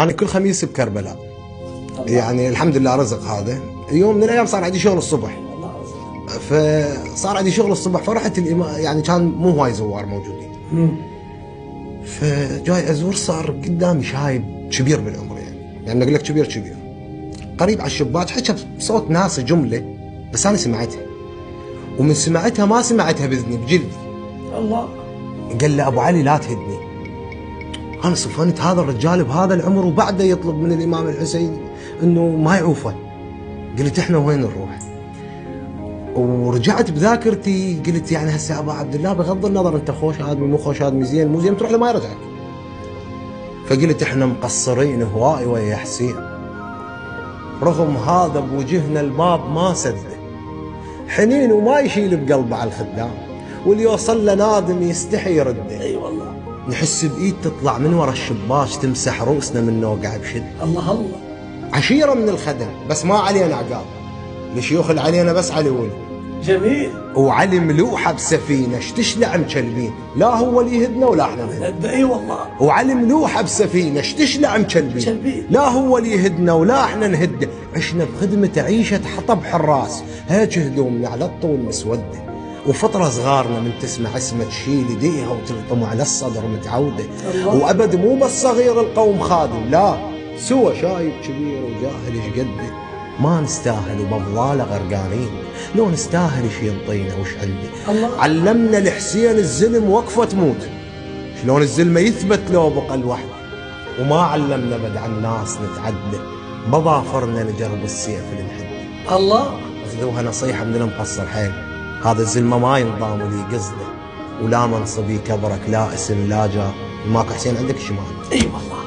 انا كل خميس بكربلاء. يعني الحمد لله رزق هذا. يوم من الايام صار عندي شغل الصبح، فصار عندي شغل الصبح، فرحت يعني كان مو هواي زوار موجودين. فجاي ازور، صار قدامي شايب كبير بالعمر، يعني اقول لك كبير قريب على الشباك، حكى بصوت ناس جمله، بس انا سمعتها، ومن سمعتها ما سمعتها باذني بجلدي. الله. قال له ابو علي لا تهدني. انا صفنت هذا الرجال بهذا العمر وبعده يطلب من الامام الحسين انه ما يعوفه. قلت احنا وين نروح؟ ورجعت بذاكرتي قلت يعني هسه ابا عبد الله بغض النظر انت خوش ادمي مو خوش ادمي، زين مو زين تروح له ما يرجعك. فقلت احنا مقصرين هواي ويا حسين، رغم هذا بوجهنا الباب ما سده، حنين وما يشيل بقلبه على الخدام، واللي يوصل له نادم يستحي يرده. اي والله. نحس بايد تطلع من ورا الشباك تمسح رؤوسنا من نوقع بشد. الله. عشيره من الخدم بس ما علينا عقاب، الشيوخ اللي علينا بس علي ولد. جميل. وعلي ملوحه بسفينه اشتشلع مكلبين، لا هو اللي يهدنا ولا احنا نهد. اي والله. وعلي ملوحه بسفينه اشتشلع مكلبين، لا هو اللي يهدنا ولا احنا نهده. عشنا بخدمته عيشه حطب حراس، هيك هدومنا على الطول مسوده، وفطره صغارنا من تسمع اسمه تشيل يديها وتلطم على الصدر متعوده. وابد مو بس صغير القوم خادم، لا سوى شايب كبير وجاهل ايش قده. ما نستاهل وبضلاله غرقانين، لو نستاهل شي ينطينا وش عنده. علمنا الحسين الزلم وقفه تموت، شلون الزلمه يثبت لو بقى لوحده. وما علمنا بدع الناس نتعدى، بظافرنا نجرب السيف لنحده. الله. اخذوها نصيحه من المقصر حيل، هذا الزلمه ما ينضام ولي قصده، ولا منصبي كبرك لا اسم لا جاه، ماكو حسين عندك شمال. اي والله.